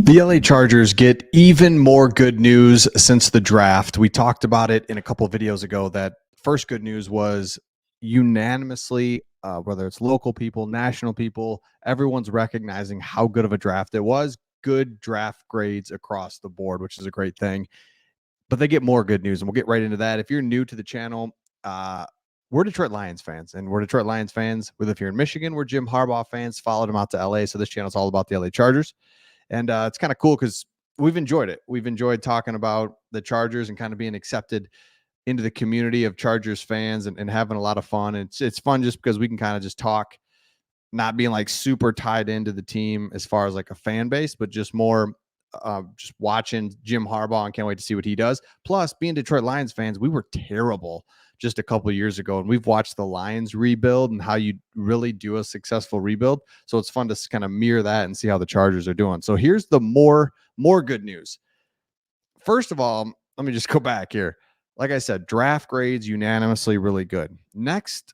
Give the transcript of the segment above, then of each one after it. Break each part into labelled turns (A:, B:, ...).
A: The LA Chargers get even more good news since the draft. We talked about it in a couple of videos ago that first good news was unanimously, whether it's local people, national people, everyone's recognizing how good of a draft it was. Good draft grades across the board, which is a great thing. But they get more good news, and we'll get right into that. If you're new to the channel, we're Detroit Lions fans, and we're Detroit Lions fans. We live here in Michigan. We're Jim Harbaugh fans, followed him out to LA. So this channel is all about the LA Chargers. And it's kind of cool because we've enjoyed it. We've enjoyed talking about the Chargers and kind of being accepted into the community of Chargers fans and having a lot of fun. And it's fun just because we can kind of just talk, not being like super tied into the team as far as like a fan base, but just more just watching Jim Harbaugh and can't wait to see what he does. Plus, being Detroit Lions fans, we were terrible just a couple of years ago, and we've watched the Lions rebuild and how you really do a successful rebuild. So it's fun to kind of mirror that and see how the Chargers are doing. So here's the more good news. First of all, let me just go back here. Like I said, draft grades unanimously really good. Next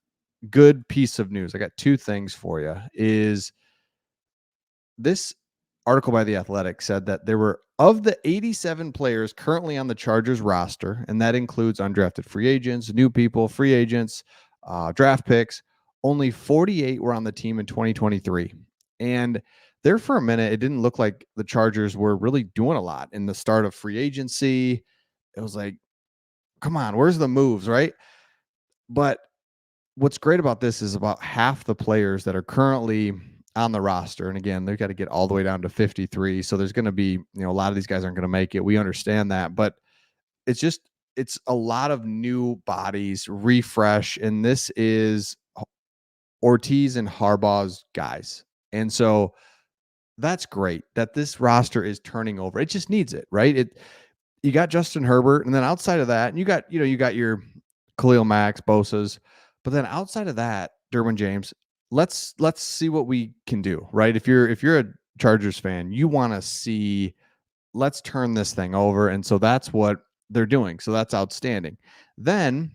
A: good piece of news, I got two things for you, is this article by The Athletic said that there were, of the 87 players currently on the Chargers roster, and that includes undrafted free agents, new people, free agents, draft picks, only 48 were on the team in 2023. And there for a minute, it didn't look like the Chargers were really doing a lot in the start of free agency. It was like, come on, where's the moves, right? But what's great about this is about half the players that are currently on the roster, and again, they've got to get all the way down to 53. So there's going to be, a lot of these guys aren't going to make it. We understand that, but it's a lot of new bodies, refresh, and this is Ortiz and Harbaugh's guys. And so that's great that this roster is turning over. It just needs it, right? You got Justin Herbert, and then outside of that, and you got your Khalil Max, Bosa's, but then outside of that, Derwin James, let's see what we can do, right? If you're a Chargers fan, you want to see, let's turn this thing over. And so that's what they're doing. So that's outstanding. Then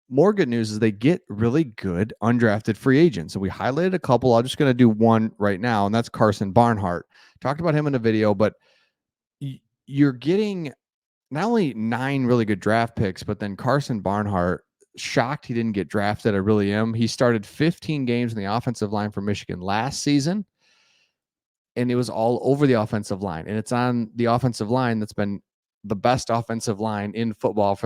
A: more good news is they get really good undrafted free agents. So we highlighted a couple. I'm just going to do one right now, and that's Carson Barnhart. Talked about him in a video, but you're getting not only 9 really good draft picks, but then Carson Barnhart, shocked he didn't get drafted. I really am. He started 15 games in the offensive line for Michigan last season, and it was all over the offensive line. And it's on the offensive line that's been the best offensive line in football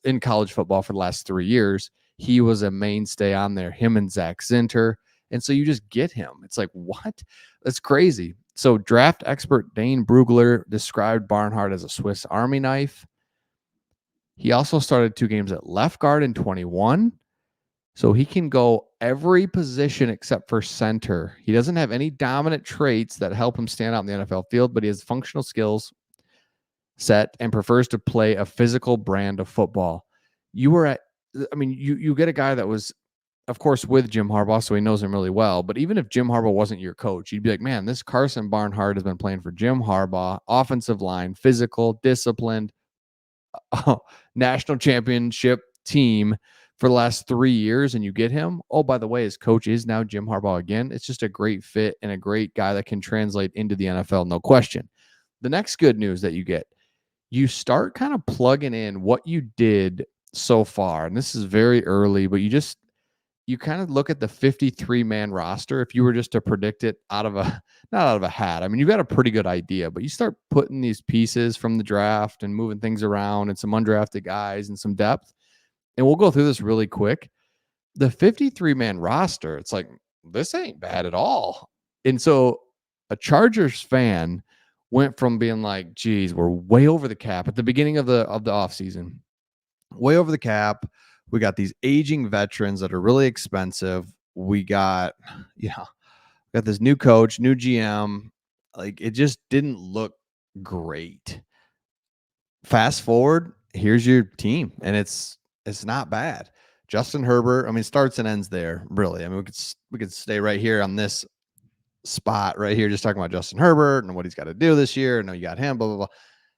A: in college football for the last 3 years. He was a mainstay on there, him and Zach Zinter. And so you just get him. It's like, what? That's crazy. So draft expert Dane Brugler described Barnhart as a Swiss Army knife. He also started 2 games at left guard in 21. So he can go every position except for center. He doesn't have any dominant traits that help him stand out in the NFL field, but he has functional skills set and prefers to play a physical brand of football. You get a guy that was, of course, with Jim Harbaugh, so he knows him really well. But even if Jim Harbaugh wasn't your coach, you'd be like, man, this Carson Barnhart has been playing for Jim Harbaugh, offensive line, physical, disciplined, national championship team for the last 3 years, and you get him. Oh, by the way, his coach is now Jim Harbaugh again. It's just a great fit and a great guy that can translate into the NFL, no question. The next good news that you get, you start kind of plugging in what you did so far. And this is very early, but you kind of look at the 53-man roster. If you were just to predict it not out of a hat, I mean, you've got a pretty good idea, but you start putting these pieces from the draft and moving things around and some undrafted guys and some depth. And we'll go through this really quick. The 53-man roster, it's like, this ain't bad at all. And so a Chargers fan went from being like, geez, we're way over the cap at the beginning of the offseason, way over the cap. We got these aging veterans that are really expensive. We got, got this new coach, new GM. Like, it just didn't look great. Fast forward, here's your team, and it's not bad. Justin Herbert, I mean, starts and ends there, really. I mean, we could stay right here on this spot right here, just talking about Justin Herbert and what he's got to do this year. And you got him, blah, blah, blah.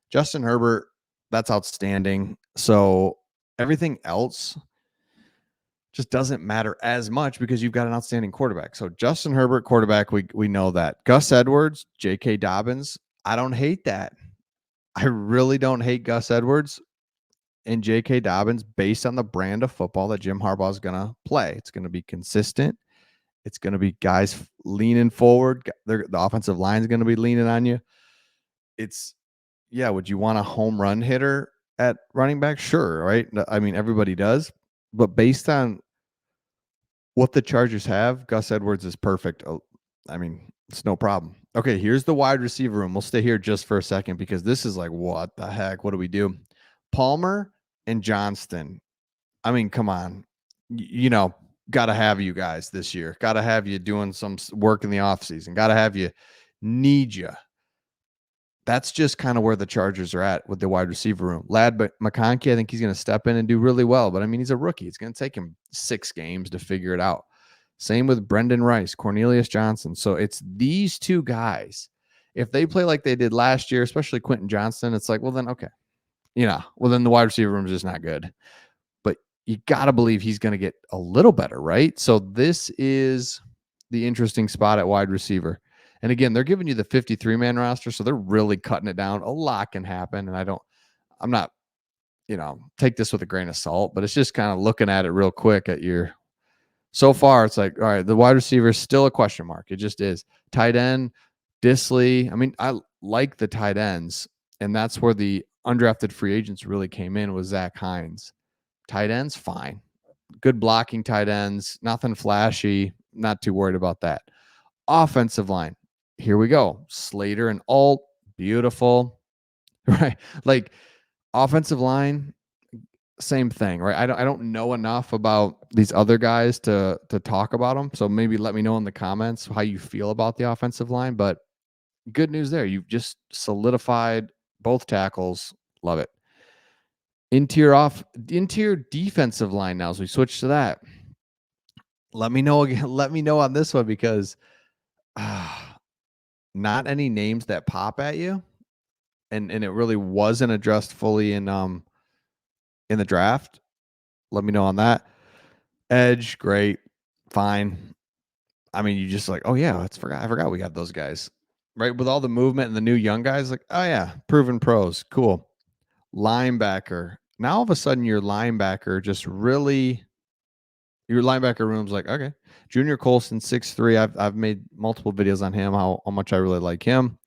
A: Justin Herbert, that's outstanding. So everything else just doesn't matter as much because you've got an outstanding quarterback. So Justin Herbert, quarterback, we know that. Gus Edwards, J.K. Dobbins, I don't hate that. I really don't hate Gus Edwards and J.K. Dobbins based on the brand of football that Jim Harbaugh is going to play. It's going to be consistent. It's going to be guys leaning forward. The offensive line is going to be leaning on you. It's, yeah, would you want a home run hitter at running back? Sure, right? I mean, everybody does. But based on what the Chargers have, Gus Edwards is perfect. I mean, it's no problem. Okay, here's the wide receiver room. We'll stay here just for a second because this is like, what the heck? What do we do? Palmer and Johnston. I mean, come on. You know, got to have you guys this year. Got to have you doing some work in the offseason. Got to have you, need you. That's just kind of where the Chargers are at with the wide receiver room. Lad McConkey, I think he's going to step in and do really well. But I mean, he's a rookie. It's going to take him 6 games to figure it out. Same with Brendan Rice, Cornelius Johnson. So it's these 2 guys. If they play like they did last year, especially Quentin Johnston, it's like, well, then, okay. Well, then the wide receiver room is just not good. But you got to believe he's going to get a little better, right? So this is the interesting spot at wide receiver. And again, they're giving you the 53-man roster, so they're really cutting it down. A lot can happen, and I'm not, take this with a grain of salt, but it's just kind of looking at it real quick at your, so far, it's like, all right, the wide receiver is still a question mark. It just is. Tight end, Disley. I mean, I like the tight ends, and that's where the undrafted free agents really came in, was Zach Hines. Tight ends, fine. Good blocking tight ends, nothing flashy. Not too worried about that. Offensive line, here we go. Slater and Alt, beautiful, right? Like offensive line, same thing, right? I don't know enough about these other guys to talk about them. So maybe let me know in the comments how you feel about the offensive line. But good news there. You've just solidified both tackles. Love it. Interior defensive line now as we switch to that. Let me know again. Let me know on this one because not any names that pop at you. And it really wasn't addressed fully in the draft. Let me know on that. Edge, great, fine. I mean, you just like, oh yeah, I forgot we got those guys, right? With all the movement and the new young guys, like, oh yeah, proven pros, cool. Linebacker. Now all of a sudden, your linebacker just really, your linebacker room's like, okay. Junior Colson, 6'3". I've made multiple videos on him, how much I really like him.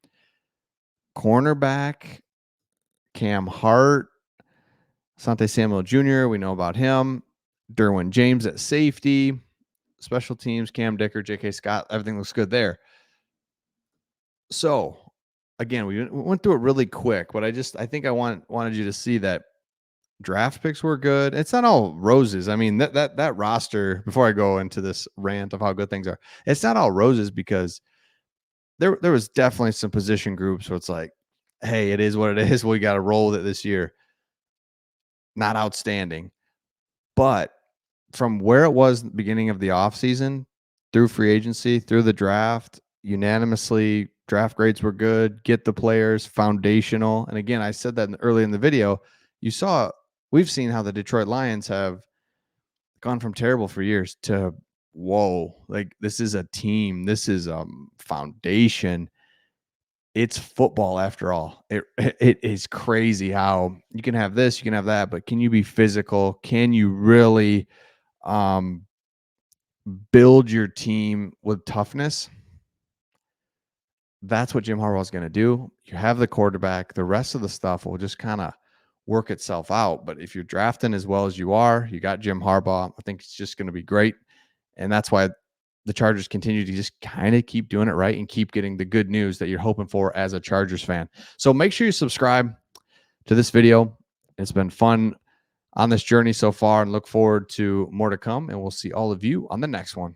A: Cornerback, Cam Hart, Asante Samuel Jr., we know about him. Derwin James at safety. Special teams, Cam Dicker, J.K. Scott, everything looks good there. So, again, we went through it really quick, but I think I wanted you to see that draft picks were good. It's not all roses. I mean, that roster, before I go into this rant of how good things are, it's not all roses because there was definitely some position groups where it's like, hey, it is what it is. We got to roll with it this year. Not outstanding. But from where it was at the beginning of the offseason, through free agency, through the draft, unanimously, draft grades were good, get the players, foundational. And again, I said that early in the video. We've seen how the Detroit Lions have gone from terrible for years to, whoa, like this is a team. This is a foundation. It's football after all. It is crazy how you can have this, you can have that, but can you be physical? Can you really build your team with toughness? That's what Jim Harbaugh is going to do. You have the quarterback. The rest of the stuff will just kind of work itself out. But if you're drafting as well as you are, you got Jim Harbaugh. I think it's just going to be great. And that's why the Chargers continue to just kind of keep doing it right and keep getting the good news that you're hoping for as a Chargers fan. So make sure you subscribe to this video. It's been fun on this journey so far and look forward to more to come. And we'll see all of you on the next one.